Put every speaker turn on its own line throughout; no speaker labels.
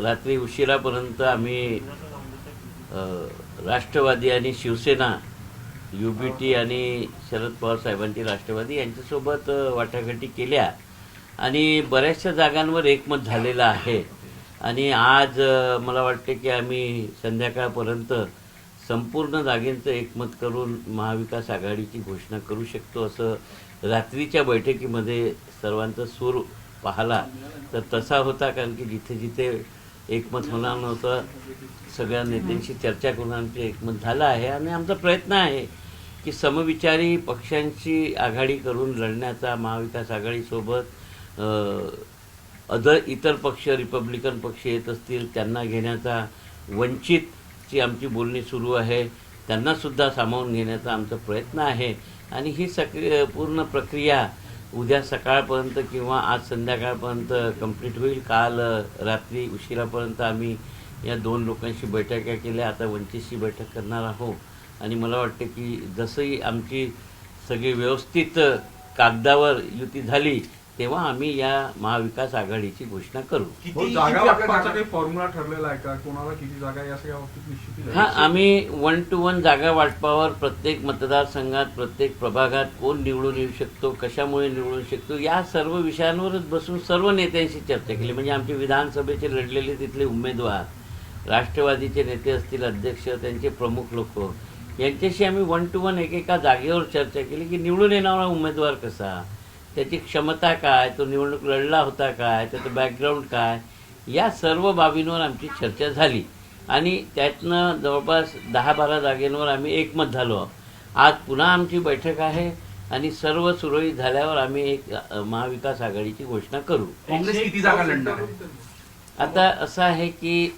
रात्री उशिरापर्यंत आम्ही राष्ट्रवादी आणि शिवसेना UBT आणि शरद पवार साहेबांची राष्ट्रवादी यांच्यासोबत वाटाघाटी केल्या आणि बऱ्याचशा जागांवर एकमत झालेलं आहे. आणि आज मला वाटते की आम्ही संध्याकाळपर्यंत संपूर्ण जागेंचं एकमत करून महाविकास आघाडीची घोषणा करू शकतो असं रात्रीच्या बैठकीमध्ये सर्वांचा सूर पाहिला तर तसा होता. कारण की जिथे जिथे एकमत होणार नव्हतं सगळ्या नेत्यांशी चर्चा करून आमचं एकमत झालं आहे. आणि आमचा प्रयत्न आहे की समविचारी पक्षांची आघाडी करून लढण्याचा, महाविकास आघाडीसोबत इतर पक्ष रिपब्लिकन पक्ष येत असतील त्यांना घेण्याचा, वंचितची आमची बोलणी सुरू आहे त्यांनासुद्धा सामावून घेण्याचा आमचा प्रयत्न आहे. आणि ही पूर्ण प्रक्रिया उद्या सकाळपर्यंत किंवा आज संध्याकाळपर्यंत कंप्लीट होईल. काल रात्री उशिरापर्यंत आम्ही या 2 लोकांशी बैठका केल्या, आता वंचितशी बैठक करणार आहोत. आणि मला वाटते की जसंही आमची सगळी व्यवस्थित कागदावर युती झाली तेव्हा आम्ही या महाविकास आघाडीची घोषणा करू.
जागा वाटपाचा काही फॉर्म्युला ठरलेला आहे का? कोणाला किती जागा या सगळ्या बाबतीत निश्चित?
हां, आम्ही 1 to 1 जागा वाटपावर प्रत्येक मतदारसंघात प्रत्येक प्रभागात कोण निवडून येऊ शकतो, कशामुळे निवडून शकतो या सर्व विषयांवरच बसून सर्व नेत्यांशी चर्चा केली. म्हणजे आमचे विधानसभेचे लढलेले तिथले उमेदवार, राष्ट्रवादीचे नेते असतील, अध्यक्ष, त्यांचे प्रमुख लोक यांच्याशी आम्ही 1 to 1 एकेका जागेवर चर्चा केली की निवडून येणारा उमेदवार कसा, त्याची क्षमता काय, तो निवडणूक लढला होता काय, त्याचं बॅकग्राऊंड काय, या सर्व बाबींवर आमची चर्चा झाली. आणि त्यातनं जवळपास 10-12 जागेंवर आम्ही एकमत झालो. आज पुन्हा आमची बैठक आहे आणि सर्व सुरळीत झाल्यावर आम्ही एक महाविकास आघाडीची घोषणा करू.
काँग्रेस किती जागा लढणार आहे?
आता असं आहे की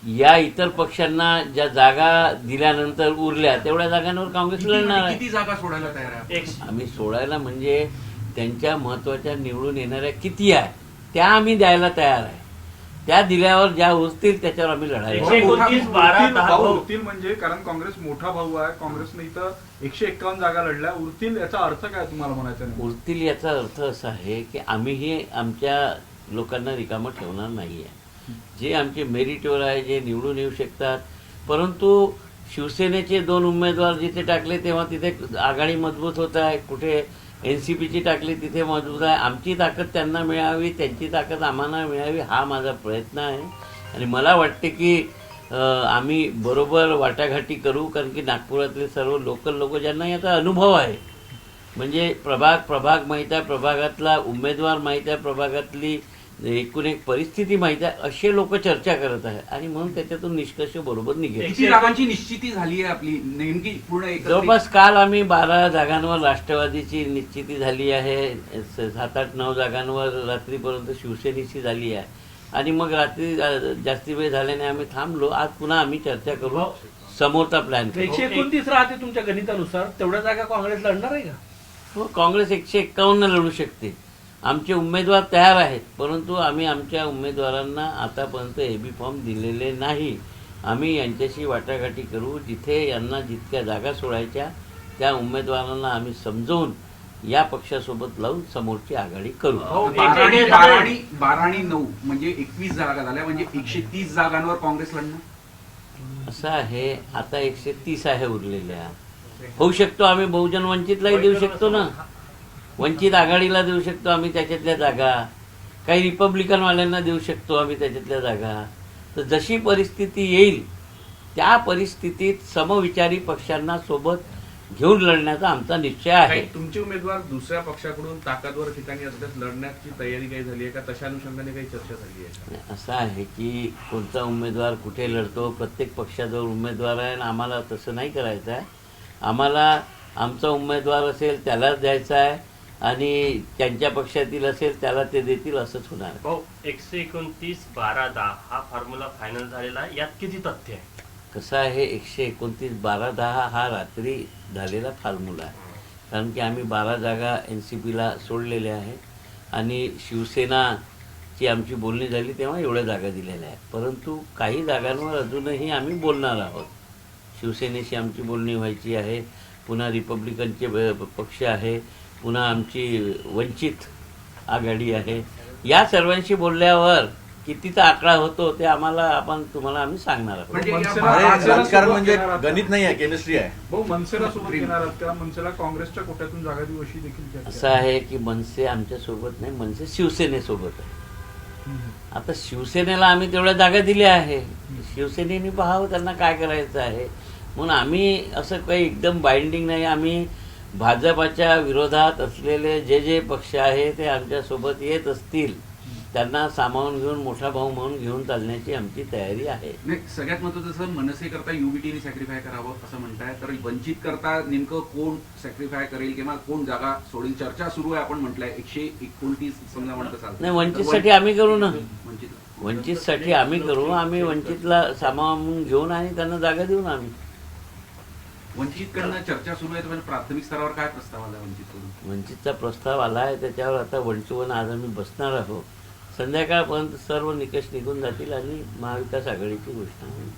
या इतर पक्षांना ज्या जागा दिल्यानंतर उरल्या तेवढ्या जागांवर काँग्रेस लढणार आहे.
किती जागा सोडायला तयार आहे?
आम्ही सोडायला म्हणजे त्यांच्या महत्त्वाच्या निवडून येणाऱ्या किती आहे त्या आम्ही द्यायला तयार आहे. त्या दिल्यावर ज्या उरतील त्याच्यावर आम्ही लढायला.
129-12 उरतील म्हणजे कारण काँग्रेस मोठा भाऊ आहे. काँग्रेसने इथं 151 जागा लढल्या. उरतील याचा अर्थ काय तुम्हाला म्हणायचं नाही?
उरतील याचा अर्थ असा आहे की आम्हीही आमच्या लोकांना रिकामं ठेवणार नाही आहे. जे आमचे मेरिटवर आहे, जे निवडून येऊ शकतात. परंतु शिवसेनेचे 2 उमेदवार जिथे टाकले तेव्हा तिथे आघाडी मजबूत होत आहे. कुठे NCPची टाकली तिथे मजबूत आहे. आमची ताकद त्यांना मिळावी, त्यांची ताकद आम्हाला मिळावी हा माझा प्रयत्न आहे. आणि मला वाटते की आम्ही बरोबर वाटाघाटी करू. कारण की नागपुरातले सर्व लोकल लोक ज्यांना याचा अनुभव आहे, म्हणजे प्रभाग माहीत आहे, प्रभागातला उमेदवार माहीत आहे, प्रभागातली एकूण एक परिस्थिती माहीत आहे, असे लोक चर्चा करत आहे. आणि म्हणून त्याच्यातून निष्कर्ष बरोबर निघेल.
किती जागांची निश्चिती झाली आहे आपली नेमकी पूर्ण?
जवळपास काल आम्ही 12 जागांवर राष्ट्रवादीची निश्चिती झाली आहे. 7-8-9 जागांवर रात्रीपर्यंत शिवसेनेची झाली आहे. आणि मग रात्री जास्ती वेळ झाल्याने आम्ही थांबलो. आज पुन्हा आम्ही चर्चा करू, समोरचा प्लॅन करू.
129 राहते तुमच्या गणितानुसार, तेवढ्या जागा काँग्रेस लढणार आहे का?
हो, काँग्रेस 151 लढू शकते. आमचे उमेदवार तयार आहेत, परंतु आम्ही आमच्या उमेदवारांना आतापर्यंत AB फॉर्म दिलेले नाही. आम्ही यांच्याशी वाटाघाटी करू. जिथे यांना जितक्या जागा सोडायच्या त्या उमेदवारांना आम्ही समजवून या पक्षासोबत लावून समोरची आघाडी करू.
12 आणि 9 म्हणजे 21 जागा झाल्या. म्हणजे 130 जागांवर काँग्रेस लढणार.
असं आहे, आता 130 आहे उरलेल्या. होऊ शकतो आम्ही बहुजन वंचितलाही देऊ शकतो ना, वंचित आघाडीला देऊ शकतो आम्ही त्याच्यातल्या जागा, काही रिपब्लिकनवाल्यांना देऊ शकतो आम्ही त्याच्यातल्या जागा. तर जशी परिस्थिती येईल त्या परिस्थितीत समविचारी पक्षांना सोबत घेऊन लढण्याचा आमचा निश्चय आहे.
तुमचे उमेदवार दुसऱ्या पक्षाकडून ताकदवर ठिकाणी असल्यास लढण्याची तयारी काही झाली आहे का? तशा अनुषंगाने काही चर्चा झाली आहे?
असं आहे की कोणता उमेदवार कुठे लढतो, प्रत्येक पक्षाजवळ उमेदवार आहे आणि आम्हाला तसं नाही करायचं आहे. आम्हाला आमचा उमेदवार असेल त्यालाच द्यायचा आहे आणि त्यांच्या पक्षातील असेल त्याला ते देतील, असंच होणार.
भाऊ, 129-12-10 हा फॉर्म्युला फायनल झालेला आहे. यात किती तथ्य आहे?
कसं आहे, 129-12-10 हा रात्री झालेला फॉर्म्युला आहे. कारण की आम्ही 12 जागा NCPला सोडलेल्या आहेत आणि शिवसेनाची आमची बोलणी झाली तेव्हा एवढ्या जागा दिलेल्या आहेत. परंतु काही जागांवर अजूनही आम्ही बोलणार आहोत. शिवसेनेशी आमची बोलणी व्हायची आहे, पुन्हा रिपब्लिकनचे पक्ष आहे, पुन्हा आमची वंचित आघाडी आहे. या सर्वांशी बोलल्यावर कितीचा आकडा होतो ते तुम्हाला आम्ही सांगणार आहोत.
म्हणजे या
मनसेला-
अरे,
मनसेला
राजकारण
सोबत
म्हणजे
घेणार आहात का?
गणित नाही आहे, केमिस्ट्री आहे.
भाऊ मनसेला सोबत घेणार आहात का? मनसेला काँग्रेसच्या कोट्यातून जागा देऊ अशी देखील चर्चा
असं आहे की मनसे आमच्या सोबत नाही, मनसे शिवसेनेसोबत आहे. आता शिवसेनेला आम्ही तेवढ्या जागा दिल्या आहे, शिवसेनेने पाहावं त्यांना काय करायचं आहे. म्हणून आम्ही असं काही एकदम बाइंडिंग नाही. आम्ही भाजपाच्या विरोधात असलेले जे पक्ष आहे ते आमच्यासोबत येत असतील त्यांना सामावून घेऊन मोठा भाऊ म्हणून घेऊन चालण्याची आमची तयारी आहे.
नाही, सगळ्यात महत्वाचं जसं मनसे करता युबीटीने सॅक्रिफाय करावं असं म्हणताय, तर वंचित करता नेमकं कोण सॅक्रिफाय करेल किंवा कोण जागा सोडेल? चर्चा सुरू आहे, आपण म्हटलंय 129 समजा म्हणत असाल.
नाही, वंचितसाठी आम्ही करू ना.
वंचित
वंचितसाठी आम्ही करू. आम्ही वंचितला सामावून घेऊन आणि त्यांना जागा देऊन आम्ही.
वंचितकडनं चर्चा सुरू आहे, तर प्राथमिक स्तरावर काय प्रस्ताव आला वंचितकडून?
वंचितचा प्रस्ताव आला आहे, त्याच्यावर आता 1 to 1 आज आम्ही बसणार आहोत. संध्याकाळपर्यंत सर्व निकष निघून जातील आणि महाविकास आघाडीची घोषणा होईल.